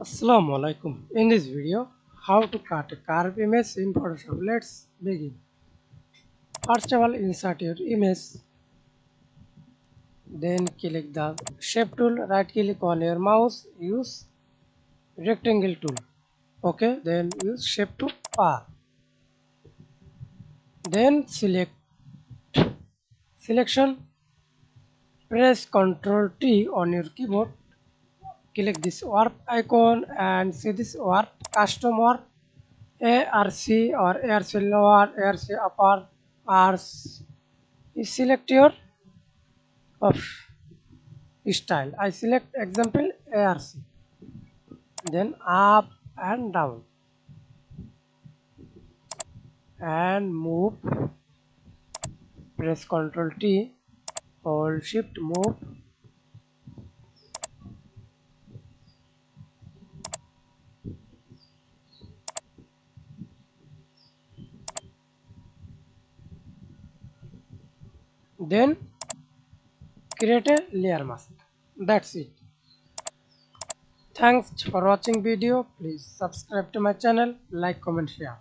Assalamu Walaikum. In this video, how to cut a curve image in Photoshop. Let's begin. First of all, insert your image. Then click the shape tool. Right click on your mouse. Use rectangle tool. Okay. Then use shape to path. Then select selection. Press Ctrl T on your keyboard. Click this warp icon and see this warp custom warp. ARC or ARC lower, ARC upper, ARC. You select your of style. I select example ARC. Then up and down and move. Press Ctrl T. Hold Shift move. Then create a layer mask. That's it. Thanks for watching video. Please subscribe to my channel, like, comment, share.